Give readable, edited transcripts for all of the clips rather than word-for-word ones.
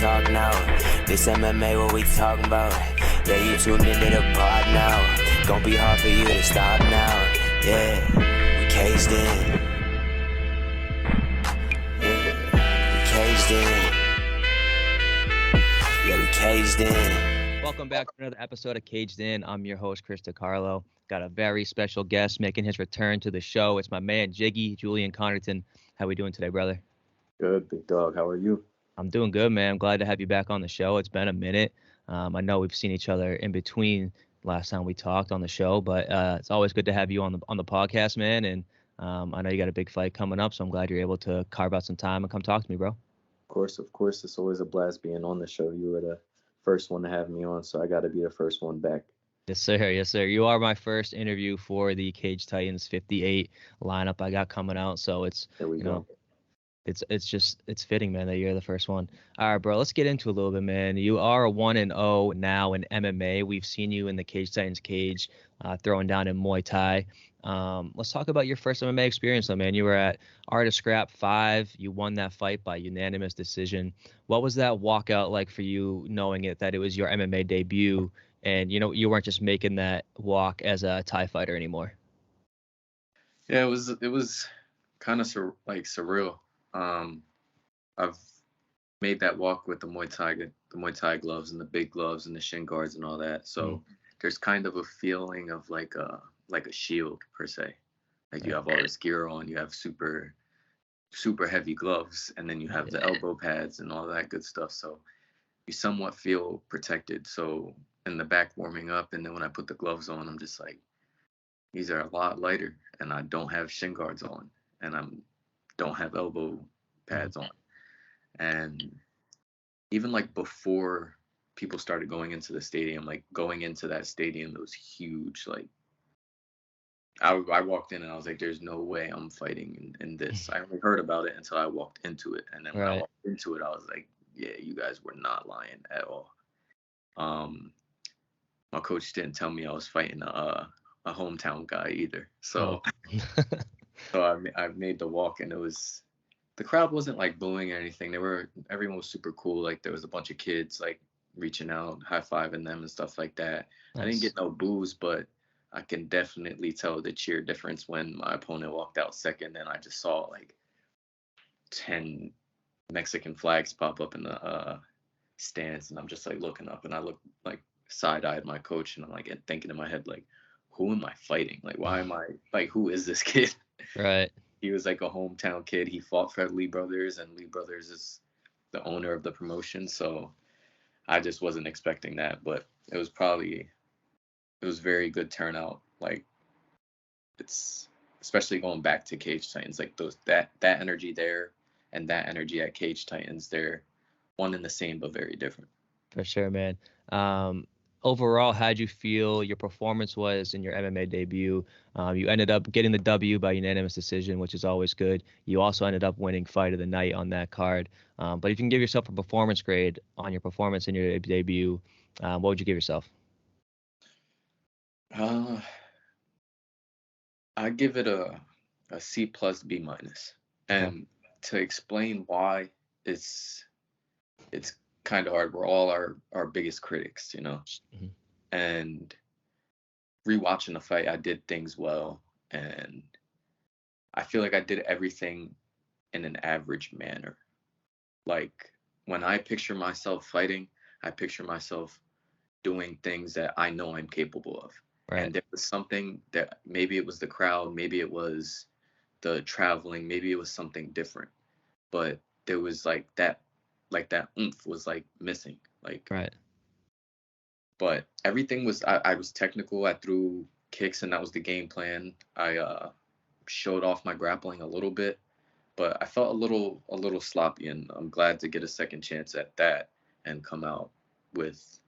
talk now. This MMA, what we talking about? Yeah, you tuned into the pod now. Gonna be hard for you to stop now. Yeah, we caged in. Yeah, we caged in. Yeah, we caged in. Welcome back to another episode of Caged In. I'm your host, Chris DiCarlo. Got a very special guest making his return to the show. It's my man, Jiggy, Julian Connerton. How we doing today, brother? Good, big dog. How are you? I'm doing good, man. I'm glad to have you back on the show. It's been a minute. I know we've seen each other in between last time we talked on the show, but it's always good to have you on the podcast, man. And I know you got a big fight coming up, so I'm glad you're able to carve out some time and come talk to me, bro. Of course. It's always a blast being on the show. You were the first one to have me on, so I got to be the first one back. Yes, sir. Yes, sir. You are my first interview for the Cage Titans 58 lineup I got coming out, so it's There we go. It's fitting, man, that you're the first one. All right, bro, let's get into it a little bit, man. You are a 1-0 now in MMA. We've seen you in the Cage Titans cage, throwing down in Muy Thai. Let's talk about your first MMA experience, though, man. You were at Art of Scrap 5. You won that fight by unanimous decision. What was that walkout like for you, knowing that it was your MMA debut, and you weren't just making that walk as a Thai fighter anymore? Yeah, it was kind of surreal. I've made that walk with the Muay Thai gloves and the big gloves and the shin guards and all that. So there's kind of a feeling of like a shield per se. Like you have all this gear on, you have super heavy gloves, and then you have the elbow pads and all that good stuff. So you somewhat feel protected. So in the back warming up, and then when I put the gloves on, I'm just like, these are a lot lighter, and I don't have shin guards on, and don't have elbow pads on. And even like before people started going into the stadium, like going into that stadium, it was huge. Like I walked in and I was like, there's no way I'm fighting in this. I only heard about it until I walked into it. And then when I walked into it, I was like, yeah, you guys were not lying at all. My coach didn't tell me I was fighting a hometown guy either. So So I made the walk, and the crowd wasn't like booing or anything. Everyone was super cool. Like there was a bunch of kids like reaching out, high-fiving them and stuff like that. Nice. I didn't get no boos, but I can definitely tell the cheer difference when my opponent walked out second, and I just saw like 10 Mexican flags pop up in the stands, and I'm just like looking up, and I look like side-eyed my coach, and I'm like thinking in my head like, who am I fighting? Like, why am I like, who is this kid? Right. He was like a hometown kid. He fought for Lee Brothers, and Lee Brothers is the owner of the promotion. So I just wasn't expecting that, but it was very good turnout. Like it's especially going back to Cage Titans, like that energy there and that energy at Cage Titans, they're one and the same, but very different. For sure, man. Overall, how'd you feel your performance was in your MMA debut? You ended up getting the W by unanimous decision, which is always good. You also ended up winning Fight of the Night on that card. But if you can give yourself a performance grade on your performance in your debut, what would you give yourself? I give it a C plus B minus. And to explain why, it's kind of hard. We're all our biggest critics, and rewatching the fight, I did things well, and I feel like I did everything in an average manner. Like when I picture myself fighting, I picture myself doing things that I know I'm capable of. Right. And there was something that maybe it was the crowd, maybe it was the traveling, maybe it was something different, but there was like that oomph was like missing. Like, right. But everything was, I was technical. I threw kicks, and that was the game plan. I showed off my grappling a little bit, but I felt a little sloppy, and I'm glad to get a second chance at that and come out with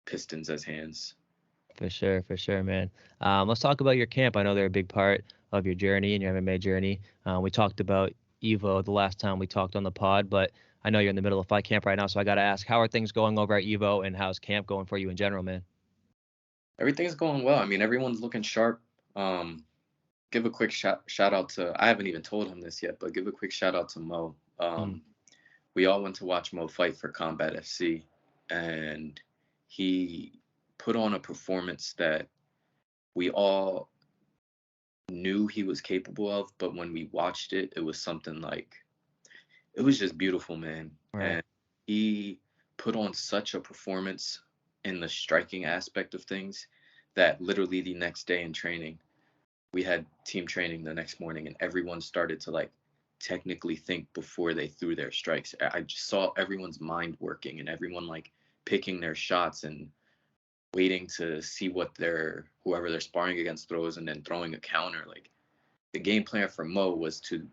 pistons as hands. For sure, man. Let's talk about your camp. I know they're a big part of your journey and your MMA journey. We talked about Evo the last time we talked on the pod, but I know you're in the middle of fight camp right now, so I got to ask, how are things going over at Evo, and how's camp going for you in general, man? Everything's going well. I mean, everyone's looking sharp. Give a quick shout out to, I haven't even told him this yet, but give a quick shout out to Mo. we all went to watch Mo fight for Combat FC, and he put on a performance that we all knew he was capable of, but when we watched it, it was something like, it was just beautiful, man. Right. And he put on such a performance in the striking aspect of things that literally the next day in training, we had team training the next morning, and everyone started to like technically think before they threw their strikes. I just saw everyone's mind working and everyone like picking their shots and waiting to see what whoever they're sparring against throws and then throwing a counter. Like, the game plan for Mo was to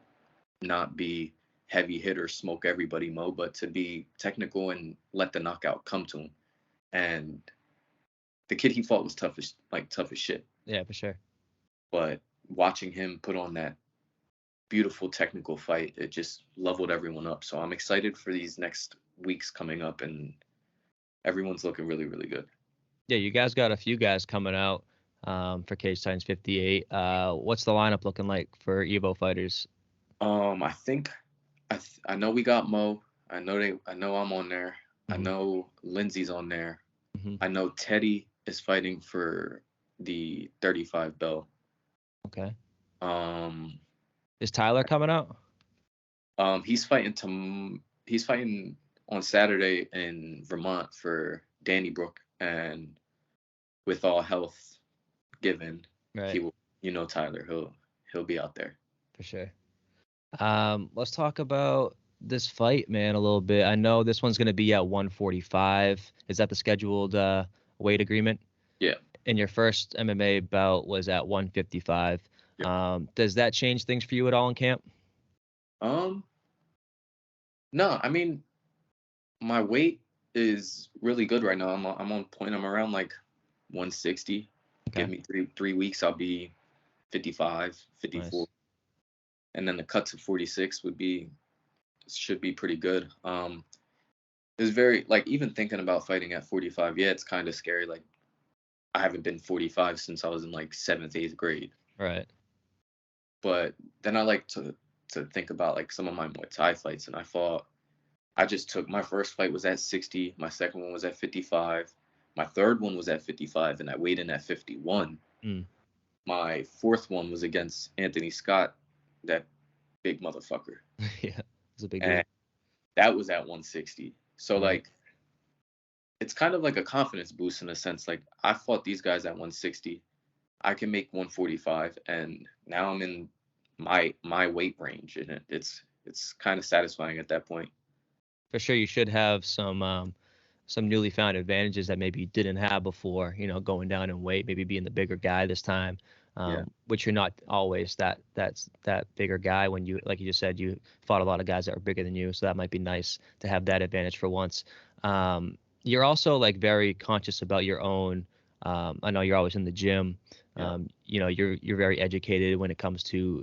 not be heavy hitter, smoke everybody Mo, but to be technical and let the knockout come to him. And the kid he fought was tough as shit. Yeah, for sure. But watching him put on that beautiful technical fight, it just leveled everyone up. So I'm excited for these next weeks coming up, and everyone's looking really, really good. Yeah, you guys got a few guys coming out for Cage Titans 58. What's the lineup looking like for Evo fighters? I think I know we got Mo. I know I'm on there. Mm-hmm. I know Lindsay's on there. Mm-hmm. I know Teddy is fighting for the 35 belt. Okay. Um, Is Tyler coming out? he's fighting on Saturday in Vermont for Danny Brook, and with all health given, Right. he will. Tyler, he'll be out there For sure. Let's talk about this fight, man, a little bit. I know this one's going to be at 145. Is that the scheduled weight agreement? Yeah. And your first MMA bout was at 155. Yep. Does that change things for you at all in camp? No, I mean, my weight is really good right now. I'm on point. I'm around like 160. Okay. Give me three weeks, I'll be 55, 54. Nice. And then the cut to 46 should be pretty good. It's very, like, even thinking about fighting at 45, yeah, it's kind of scary. Like, I haven't been 45 since I was in like 7th, 8th grade. Right. But then I like to think about like some of my Muay Thai fights, and my first fight was at 60, my second one was at 55, my third one was at 55, and I weighed in at 51. My fourth one was against Anthony Scott, that big motherfucker. Yeah, it's a big deal. That was at 160. So right. Like, it's kind of like a confidence boost in a sense. Like, I fought these guys at 160. I can make 145, and now I'm in my weight range, and it's kind of satisfying at that point. For sure, you should have some newly found advantages that maybe you didn't have before. Going down in weight, maybe being the bigger guy this time, which you're not always that bigger guy. When you, like you just said, you fought a lot of guys that were bigger than you, so that might be nice to have that advantage for once. You're also like very conscious about your own. I know you're always in the gym. You're very educated when it comes to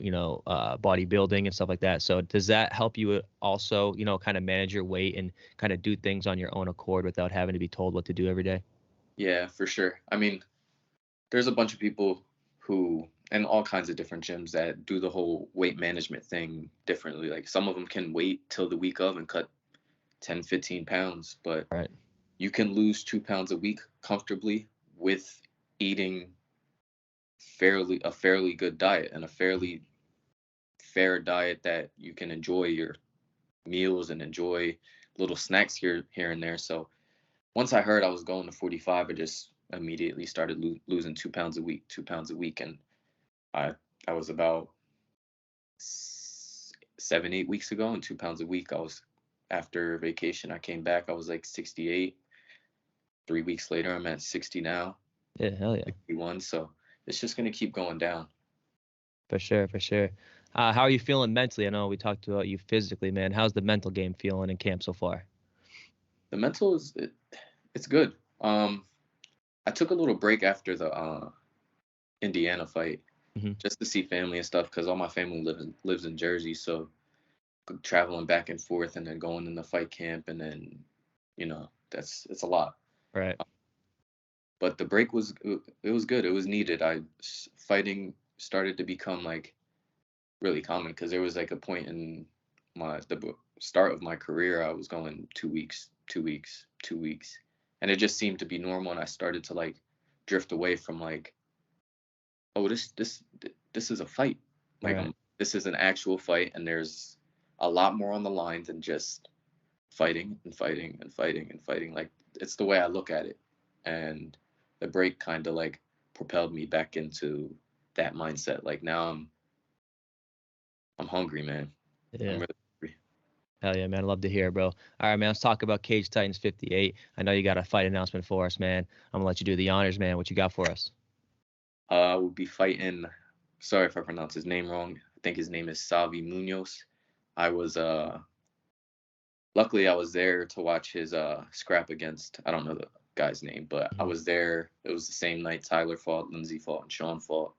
bodybuilding and stuff like that. So does that help you also kind of manage your weight and kind of do things on your own accord without having to be told what to do every day? Yeah, for sure. I mean, there's a bunch of people who, and all kinds of different gyms, that do the whole weight management thing differently. Like, some of them can wait till the week of and cut 10, 15 pounds, but right. You can lose 2 pounds a week comfortably with eating a fairly good diet, and a fairly fair diet that you can enjoy your meals and enjoy little snacks here and there. So once I heard I was going to 45, I just immediately started losing 2 pounds a week. And I was about 7, 8 weeks ago, and 2 pounds a week. After vacation, I came back, I was like 68. 3 weeks later, I'm at 60 now. Yeah, hell yeah. 61. So it's just going to keep going down. For sure. How are you feeling mentally? I know we talked about you physically, man. How's the mental game feeling in camp so far? The mental it's good. I took a little break after the Indiana fight, just to see family and stuff, because all my family lives in Jersey. So traveling back and forth, and then going in the fight camp, and then it's a lot. Right. But the break was good. It was needed. Fighting started to become like really common, because there was like a point in start of my career, I was going 2 weeks, 2 weeks, 2 weeks, and it just seemed to be normal. And I started to like drift away from like, oh, this is a fight. Like Right. this is an actual fight, and there's a lot more on the line than just fighting and fighting and fighting and fighting. Like it's the way I look at it, and the break kind of like propelled me back into that mindset. Like now I'm hungry, man. I'm Yeah. really hungry. Hell yeah, man. I love to hear it, bro. All right, man. Let's talk about Cage Titans 58. I know you got a fight announcement for us, man. I'm gonna let you do the honors, man. What you got for us? We'll be fighting. Sorry if I pronounce his name wrong. I think his name is Salvi Munoz. I was luckily I was there to watch his scrap against, I don't know the guy's name, but I Mhm. was there. It was the same night Tyler fought, Lindsay fought, and Sean fought.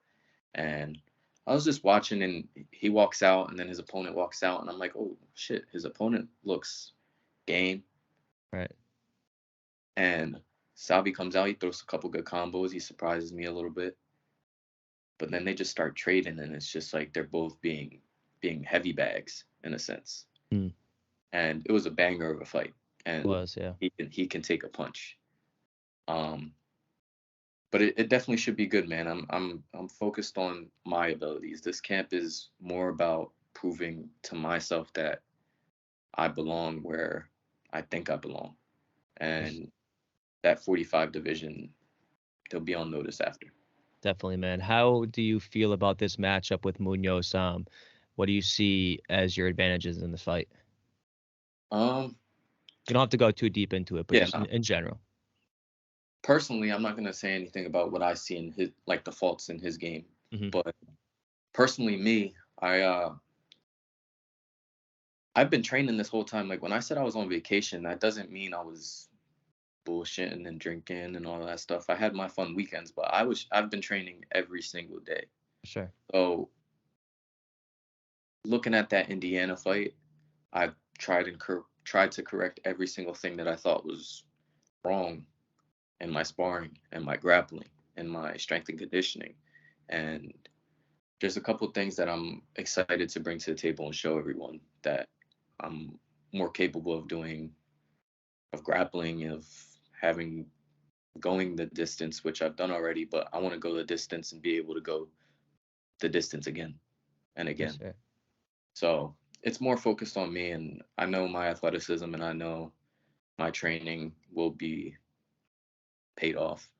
And I was just watching, and he walks out, and then his opponent walks out, and I'm like, oh shit, his opponent looks game. Right. And Salvi comes out, he throws a couple good combos, he surprises me a little bit. But then they just start trading, and it's just like they're both being heavy bags in a sense. Mm. And it was a banger of a fight, It and was, yeah. he can take a punch. Um, but it definitely should be good, man. I'm focused on my abilities. This camp is more about proving to myself that I belong where I think I belong, and that 45 division, they'll be on notice after. Definitely, man. How do you feel about this matchup with Munoz? What do you see as your advantages in the fight? Um, You don't have to go too deep into it, but yeah, just no. in general. Personally, I'm not gonna say anything about what I see in his, like the faults in his game, Hmm. but personally, me, I've been training this whole time. Like when I said I was on vacation, that doesn't mean I was bullshitting and drinking and all that stuff. I had my fun weekends, but I've been training every single day. Sure. So looking at that Indiana fight, I tried to correct every single thing that I thought was wrong in my sparring and my grappling and my strength and conditioning. And there's a couple of things that I'm excited to bring to the table and show everyone that I'm more capable of doing, of grappling, of having going the distance, which I've done already, but I want to go the distance and be able to go the distance again and Yes, again. sir. So it's more focused on me, and I know my athleticism and I know my training will be paid off.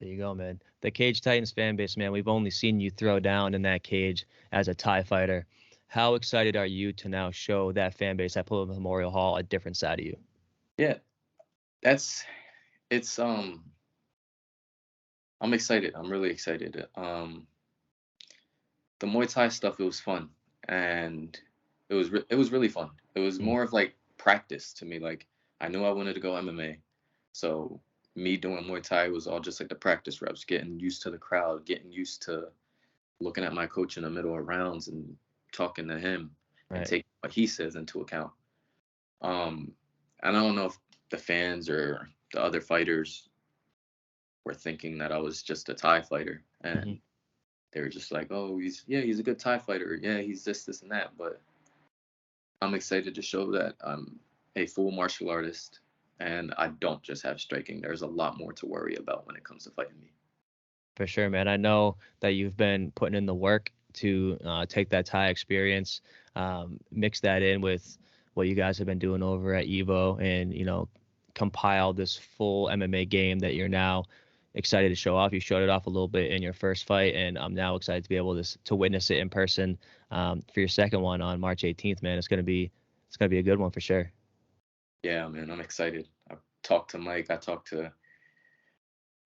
There you go, man. The Cage Titans fan base, man. We've only seen you throw down in that cage as a Thai fighter. How excited are you to now show that fan base at Plymouth Memorial Hall a different side of you? Yeah, that's it's I'm excited. I'm really excited. The Muay Thai stuff, it was fun, and it was really fun. It was Mm. more of like practice to me. Like I knew I wanted to go MMA, so me doing Muay Thai was all just like the practice reps, getting used to the crowd, getting used to looking at my coach in the middle of rounds and talking to him and Right. taking what he says into account. And I don't know if the fans or the other fighters were thinking that I was just a Thai fighter, Hmm. and they were just like, "Oh, he's a good Thai fighter. Yeah, he's this, and that." But I'm excited to show that I'm a full martial artist, and I don't just have striking. There's a lot more to worry about when it comes to fighting me. For sure, man. I know that you've been putting in the work to take that Thai experience, mix that in with what you guys have been doing over at Evo, and compile this full MMA game that you're now excited to show off. You showed it off a little bit in your first fight, and I'm now excited to be able to witness it in person for your second one on March 18th. Man, it's gonna be a good one for sure. Yeah, man, I'm excited. I talked to Mike. I talked to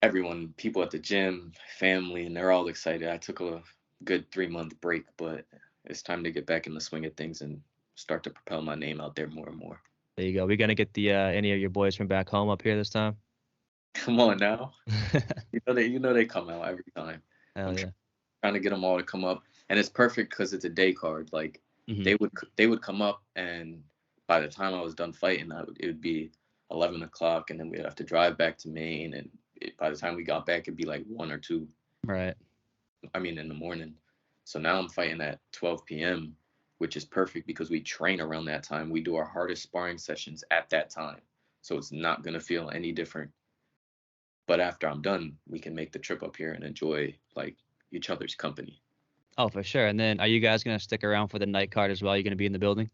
everyone, people at the gym, family, and they're all excited. I took a good 3 month break, but it's time to get back in the swing of things and start to propel my name out there more and more. There you go. We gonna get the any of your boys from back home up here this time? Come on now, you know they come out every time. I'm Hell yeah. trying to get them all to come up, and it's perfect because it's a day card. Like Hmm. they would come up, and by the time I was done fighting, it would be 11 o'clock, and then we'd have to drive back to Maine, and by the time we got back, it'd be like 1 or 2. Right. I mean, in the morning. So now I'm fighting at 12 p.m., which is perfect because we train around that time. We do our hardest sparring sessions at that time. So it's not going to feel any different. But after I'm done, we can make the trip up here and enjoy like each other's company. Oh, for sure. And then are you guys going to stick around for the night card as well? You're going to be in the building?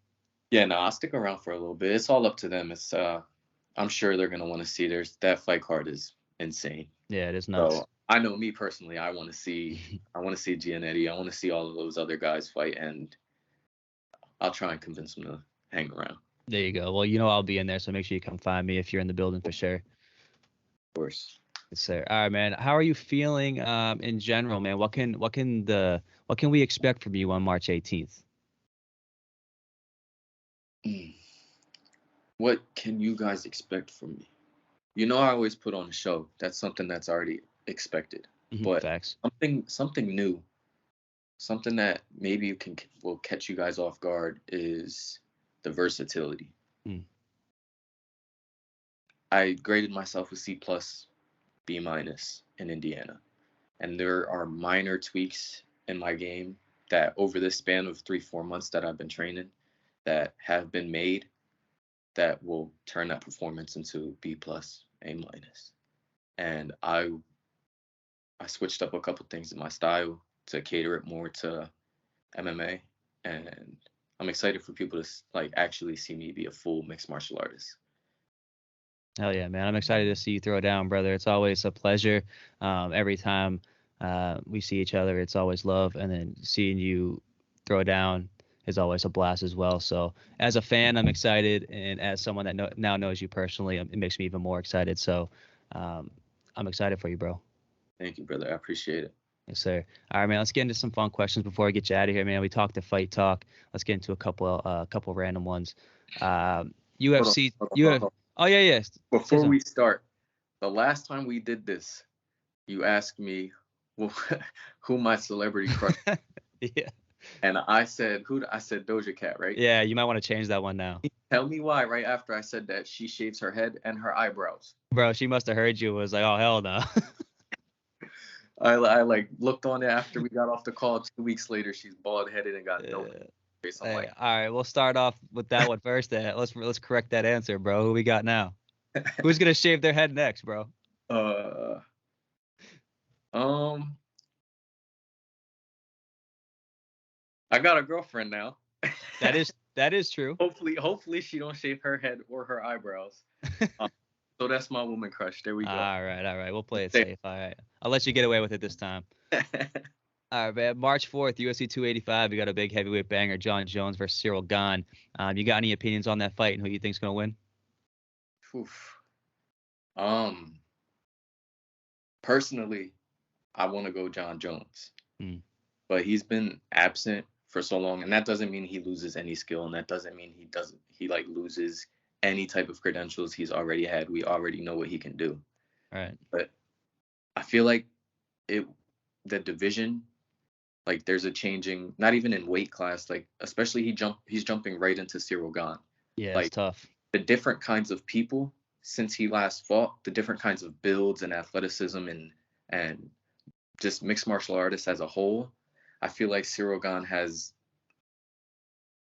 Yeah, no, I'll stick around for a little bit. It's all up to them. It's I'm sure they're going to want to see that fight card is insane. Yeah, it is nuts. So I know me personally, I want to see Giannetti. I want to see all of those other guys fight, and I'll try and convince them to hang around. There you go. Well, you know I'll be in there, so make sure you come find me if you're in the building for sure. Of course. Yes, sir. All right, man. How are you feeling in general, man? What can we expect from you on March 18th? What can you guys expect from me? You know, I always put on a show. That's something that's already expected. But Facts. something new, something that maybe will catch you guys off guard is the versatility. I graded myself a C+, B- in Indiana. And there are minor tweaks in my game that over this span of 3-4 months that I've been training that have been made that will turn that performance into B+, A-. And I switched up a couple things in my style to cater it more to MMA. And I'm excited for people to like actually see me be a full mixed martial artist. Hell yeah, man. I'm excited to see you throw down, brother. It's always a pleasure. Every time we see each other, it's always love. And then seeing you throw down is always a blast as well. So as a fan, I'm excited. And as someone that now knows you personally, it makes me even more excited. So I'm excited for you, bro. Thank you, brother. I appreciate it. Yes, sir. All right, man. Let's get into some fun questions before I get you out of here, man. We talked to fight talk. Let's get into a couple random ones. UFC. Hold on. Oh yeah, yes. Before we start, the last time we did this, you asked me who my celebrity crush. Yeah. And I said I said Doja Cat, right? Yeah, you might want to change that one now. Tell me why. Right after I said that, she shaves her head and her eyebrows. Bro, she must have heard you. Was like, oh hell no. I like looked on it after we got off the call. 2 weeks later, she's bald headed and got no face. Hey, all right, we'll start off with that one first. Then let's correct that answer, bro. Who we got now? Who's gonna shave their head next, bro? I got a girlfriend now. That is true. Hopefully she don't shave her head or her eyebrows. So that's my woman crush. There we go. All right. We'll play it safe. All right. I'll let you get away with it this time. All right, man. March 4th, UFC 285. We got a big heavyweight banger, Jon Jones versus Cyril Gane. You got any opinions on that fight and who you think's gonna win? Oof. Personally, I want to go Jon Jones, but he's been absent for so long, and that doesn't mean he loses any skill, and that doesn't mean he like loses any type of credentials he's already had. We already know what he can do. Right. But I feel like the division, like there's a changing, not even in weight class, like especially he's jumping right into Cyril Gane. Yeah, like, it's tough. The different kinds of people since he last fought, the different kinds of builds and athleticism and just mixed martial artists as a whole, I feel like Cyril Gane has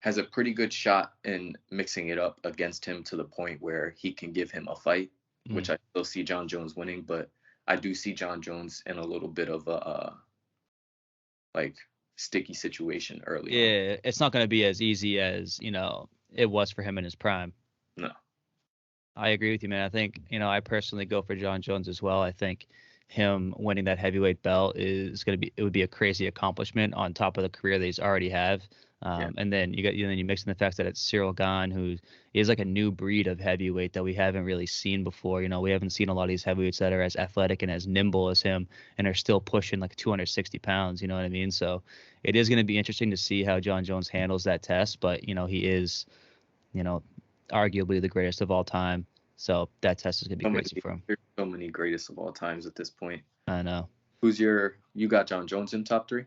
a pretty good shot in mixing it up against him to the point where he can give him a fight, which I still see Jon Jones winning, but I do see Jon Jones in a little bit of a like sticky situation early on. Yeah, it's not going to be as easy as, it was for him in his prime. No. I agree with you, man. I think, I personally go for Jon Jones as well. I think him winning that heavyweight belt it would be a crazy accomplishment on top of the career that he's already have. And then you mix in the fact that it's Cyril Gane, who is like a new breed of heavyweight that we haven't really seen before. We haven't seen a lot of these heavyweights that are as athletic and as nimble as him and are still pushing like 260 pounds. You know what I mean? So it is going to be interesting to see how Jon Jones handles that test. But, he is, arguably the greatest of all time. So that test is going to be crazy for him. There's so many greatest of all times at this point. I know. You got Jon Jones in top 3?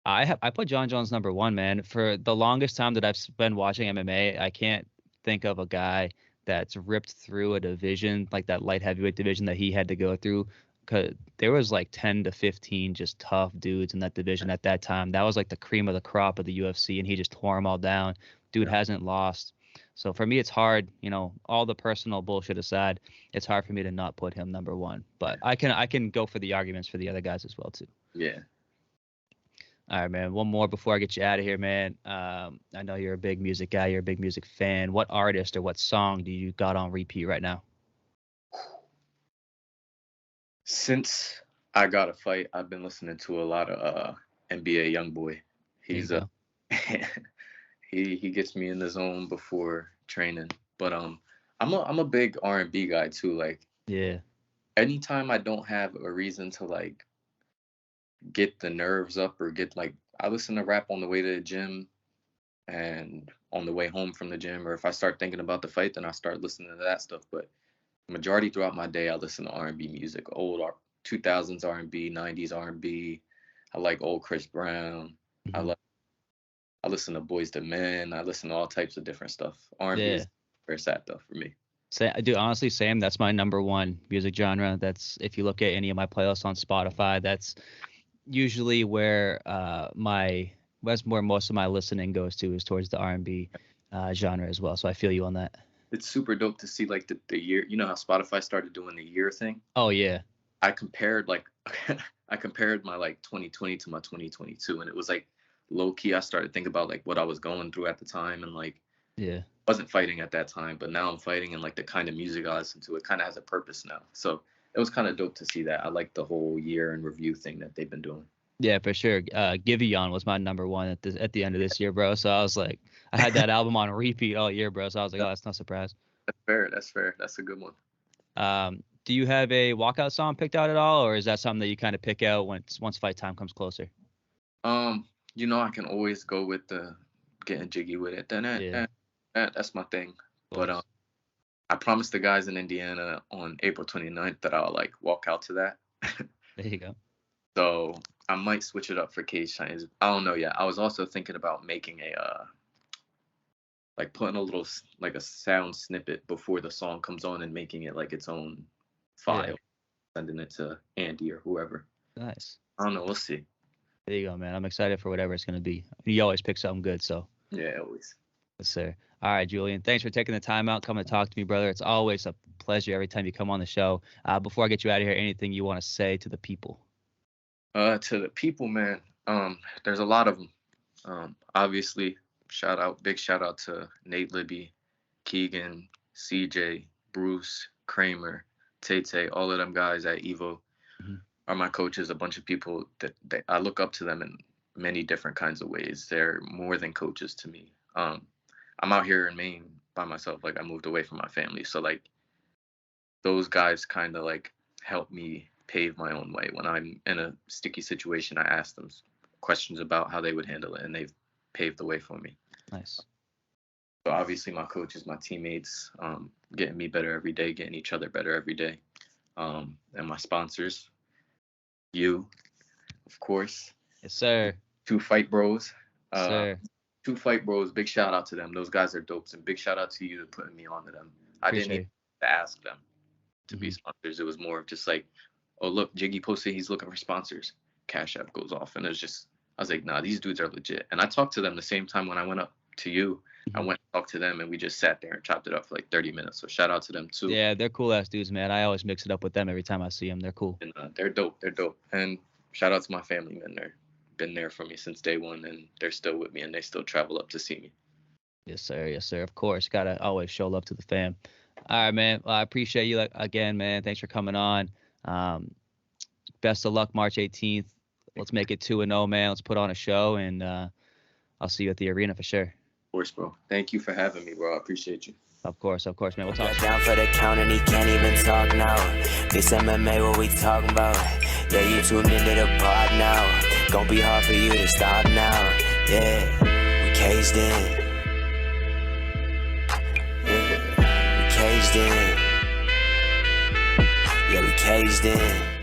I put Jon Jones number 1, man. For the longest time that I've been watching MMA, I can't think of a guy that's ripped through a division like that light heavyweight division that he had to go through 'cause there was like 10 to 15 just tough dudes in that division at that time. That was like the cream of the crop of the UFC, and he just tore them all down. Dude hasn't lost. So for me, it's hard, all the personal bullshit aside, it's hard for me to not put him number one. But I can go for the arguments for the other guys as well too. Yeah. All right, man. One more before I get you out of here, man. I know you're a big music guy. You're a big music fan. What artist or what song do you got on repeat right now? Since I got a fight, I've been listening to a lot of NBA YoungBoy. He's he gets me in the zone before training. But I'm a big R&B guy too. Like, yeah. Anytime I don't have a reason to like get the nerves up or I listen to rap on the way to the gym and on the way home from the gym, or if I start thinking about the fight, then I start listening to that stuff. But majority throughout my day, I listen to R&B music, old 2000s R&B, 90s R&B. I like old Chris Brown. Mm-hmm. I listen to Boyz II Men. I listen to all types of different stuff. R&B is very sad though for me. I do honestly, Sam. That's my number one music genre. That's, if you look at any of my playlists on Spotify, that's usually where most of my listening goes to, is towards the R&B genre as well. So I feel you on that. It's super dope to see like the year. You know how Spotify started doing the year thing? Oh yeah. I compared my like 2020 to my 2022, and it was like low key. I started thinking about like what I was going through at the time, and like wasn't fighting at that time, but now I'm fighting, and like the kind of music I listen to, it kind of has a purpose now. So it was kind of dope to see that. I like the whole year in review thing that they've been doing. Yeah, for sure. Giveon was my number one at the end of this year, bro. So I was like, I had that album on repeat all year, bro. So I was like, oh, that's no surprise. That's fair. That's a good one. Do you have a walkout song picked out at all, or is that something that you kind of pick out once fight time comes closer? I can always go with the getting jiggy with it. That's my thing. But I promised the guys in Indiana on April 29th that I'll like walk out to that. There you go. So I might switch it up for Cage Titans. I don't know yet. I was also thinking about making putting a little like a sound snippet before the song comes on and making it like its own file, sending it to Andy or whoever. Nice. I don't know. We'll see. There you go, man. I'm excited for whatever it's going to be. You always pick something good, so. Yeah, always. Yes, sir. All right, Julian. Thanks for taking the time out, coming to talk to me, brother. It's always a pleasure every time you come on the show. Before I get you out of here, anything you want to say to the people? To the people, man. There's a lot of them. Obviously, big shout out to Nate Libby, Keegan, CJ, Bruce, Kramer, Tate, all of them guys at Evo are my coaches. A bunch of people that I look up to them in many different kinds of ways. They're more than coaches to me. I'm out here in Maine by myself. Like, I moved away from my family. So like those guys kind of like help me pave my own way. When I'm in a sticky situation, I ask them questions about how they would handle it, and they've paved the way for me. Nice. So obviously my coaches, my teammates, getting me better every day, getting each other better every day. And my sponsors, you, of course. Yes, sir. 2 Fight Bros. Sir. 2 Fight Bros. Big shout out to them. Those guys are dopes, and big shout out to you for putting me onto them. I didn't need to ask them to be sponsors. It was more of just like, oh, look, Jiggy posted he's looking for sponsors. Cash App goes off, and it's just, I was like, nah, these dudes are legit. And I talked to them the same time when I went up to you. I went and talked to them, and we just sat there and chopped it up for like 30 minutes. So shout out to them too. Yeah, they're cool ass dudes, man. I always mix it up with them every time I see them. They're cool. And they're dope. And shout out to my family, man. They're been there for me since day one, and they're still with me, and they still travel up to see me. Yes, sir. Yes, sir. Of course. Gotta always show love to the fam. All right, man. Well, I appreciate you again, man. Thanks for coming on. Best of luck March 18th. Let's make it 2-0, man. Let's put on a show, and I'll see you at the arena for sure. Of course, bro. Thank you for having me, bro. I appreciate you. Of course, man. We'll talk soon. Down for the count and he can't even talk now. This MMA, what we talking about? Yeah, you tuned into the pod now. Gonna be hard for you to stop now. Yeah, we caged in. Yeah, we caged in. Yeah, we caged in.